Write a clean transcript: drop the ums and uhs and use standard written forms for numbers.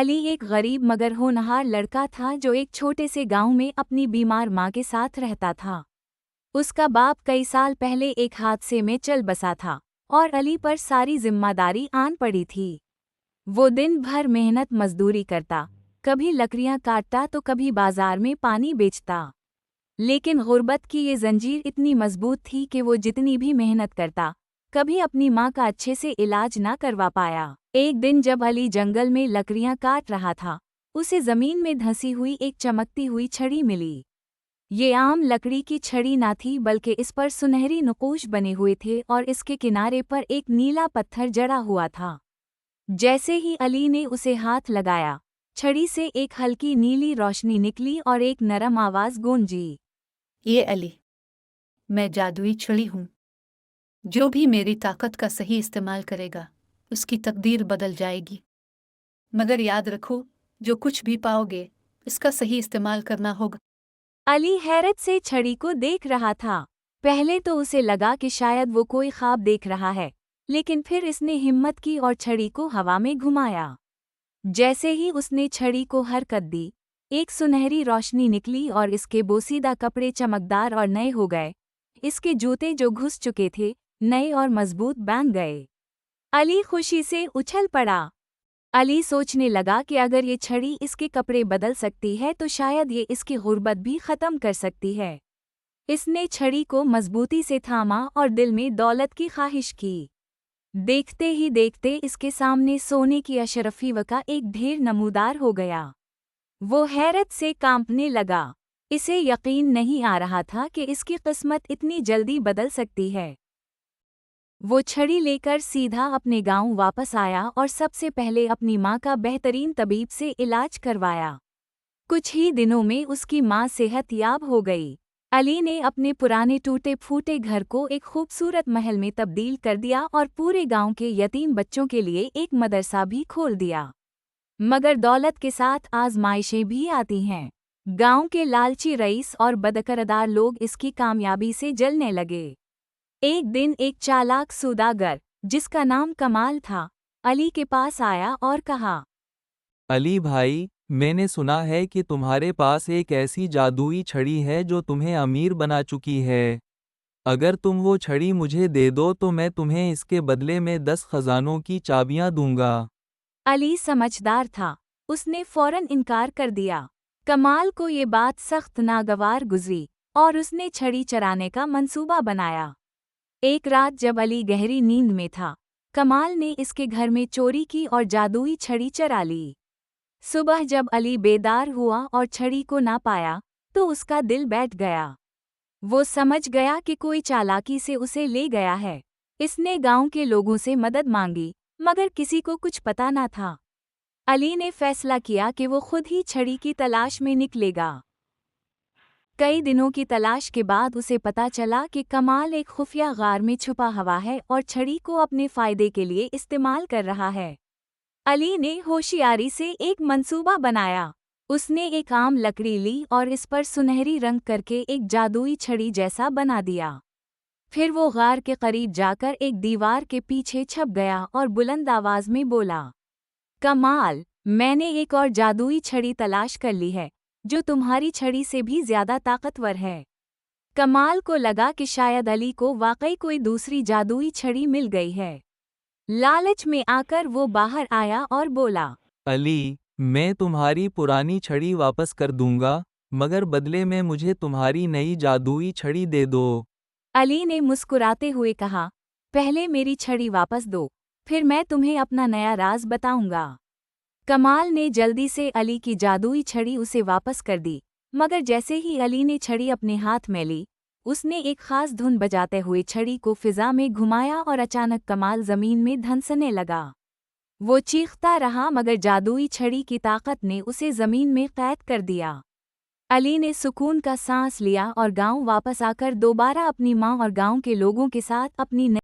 अली एक गरीब मगर होनहार लड़का था जो एक छोटे से गांव में अपनी बीमार माँ के साथ रहता था। उसका बाप कई साल पहले एक हादसे में चल बसा था और अली पर सारी जिम्मेदारी आन पड़ी थी। वो दिन भर मेहनत मजदूरी करता, कभी लकड़ियां काटता तो कभी बाजार में पानी बेचता। लेकिन गुर्बत की ये जंजीर इतनी मजबूत थी कि वो जितनी भी मेहनत करता, कभी अपनी माँ का अच्छे से इलाज ना करवा पाया। एक दिन जब अली जंगल में लकड़ियां काट रहा था, उसे जमीन में धंसी हुई एक चमकती हुई छड़ी मिली। ये आम लकड़ी की छड़ी ना थी बल्कि इस पर सुनहरी नक़ूश बने हुए थे और इसके किनारे पर एक नीला पत्थर जड़ा हुआ था। जैसे ही अली ने उसे हाथ लगाया, छड़ी से एक हल्की नीली रोशनी निकली और एक नरम आवाज गूंजी। ये अली, मैं जादुई छड़ी हूँ। जो भी मेरी ताकत का सही इस्तेमाल करेगा, उसकी तकदीर बदल जाएगी। मगर याद रखो, जो कुछ भी पाओगे, इसका सही इस्तेमाल करना होगा। अली हैरत से छड़ी को देख रहा था। पहले तो उसे लगा कि शायद वो कोई ख्वाब देख रहा है, लेकिन फिर इसने हिम्मत की और छड़ी को हवा में घुमाया। जैसे ही उसने छड़ी को हरकत दी, एक सुनहरी रोशनी निकली और इसके बोसीदा कपड़े चमकदार और नए हो गए। इसके जूते जो घुस चुके थे, नए और मजबूत बन गए। अली खुशी से उछल पड़ा। अली सोचने लगा कि अगर ये छड़ी इसके कपड़े बदल सकती है तो शायद ये इसकी गुर्बत भी ख़त्म कर सकती है। इसने छड़ी को मजबूती से थामा और दिल में दौलत की ख्वाहिश की। देखते ही देखते इसके सामने सोने की अशरफी का एक ढेर नमूदार हो गया। वो हैरत से कांपने लगा। इसे यकीन नहीं आ रहा था कि इसकी किस्मत इतनी जल्दी बदल सकती है। वो छड़ी लेकर सीधा अपने गांव वापस आया और सबसे पहले अपनी माँ का बेहतरीन तबीब से इलाज करवाया। कुछ ही दिनों में उसकी माँ सेहतयाब हो गई। अली ने अपने पुराने टूटे फूटे घर को एक खूबसूरत महल में तब्दील कर दिया और पूरे गांव के यतीम बच्चों के लिए एक मदरसा भी खोल दिया। मगर दौलत के साथ आजमाइशें भी आती हैं। गांव के लालची रईस और बदकिरदार लोग इसकी कामयाबी से जलने लगे। एक दिन एक चालाक सौदागर, जिसका नाम कमाल था, अली के पास आया और कहा, अली भाई, मैंने सुना है कि तुम्हारे पास एक ऐसी जादुई छड़ी है जो तुम्हें अमीर बना चुकी है। अगर तुम वो छड़ी मुझे दे दो तो मैं तुम्हें इसके बदले में 10 खजानों की चाबियां दूंगा। अली समझदार था, उसने फौरन इनकार कर दिया। कमाल को ये बात सख्त नागवार गुजरी और उसने छड़ी चराने का मंसूबा बनाया। एक रात जब अली गहरी नींद में था, कमाल ने इसके घर में चोरी की और जादुई छड़ी चरा ली। सुबह जब अली बेदार हुआ और छड़ी को ना पाया, तो उसका दिल बैठ गया। वो समझ गया कि कोई चालाकी से उसे ले गया है। इसने गांव के लोगों से मदद मांगी, मगर किसी को कुछ पता ना था। अली ने फैसला किया कि वो खुद ही छड़ी की तलाश में निकलेगा। कई दिनों की तलाश के बाद उसे पता चला कि कमाल एक खुफिया गार में छुपा हुआ है और छड़ी को अपने फायदे के लिए इस्तेमाल कर रहा है। अली ने होशियारी से एक मंसूबा बनाया। उसने एक आम लकड़ी ली और इस पर सुनहरी रंग करके एक जादुई छड़ी जैसा बना दिया। फिर वो गार के करीब जाकर एक दीवार के पीछे छप गया और बुलंद आवाज में बोला, कमाल, मैंने एक और जादुई छड़ी तलाश कर ली है, जो तुम्हारी छड़ी से भी ज्यादा ताकतवर है। कमाल को लगा कि शायद अली को वाकई कोई दूसरी जादुई छड़ी मिल गई है। लालच में आकर वो बाहर आया और बोला, अली, मैं तुम्हारी पुरानी छड़ी वापस कर दूंगा, मगर बदले में मुझे तुम्हारी नई जादुई छड़ी दे दो। अली ने मुस्कुराते हुए कहा, पहले मेरी छड़ी वापस दो, फिर मैं तुम्हें अपना नया राज बताऊंगा। कमाल ने जल्दी से अली की जादुई छड़ी उसे वापस कर दी, मगर जैसे ही अली ने छड़ी अपने हाथ में ली, उसने एक खास धुन बजाते हुए छड़ी को फिजा में घुमाया और अचानक कमाल जमीन में धंसने लगा। वो चीखता रहा मगर जादुई छड़ी की ताकत ने उसे जमीन में कैद कर दिया। अली ने सुकून का सांस लिया और गांव वापस आकर दोबारा अपनी माँ और गांव के लोगों के साथ अपनी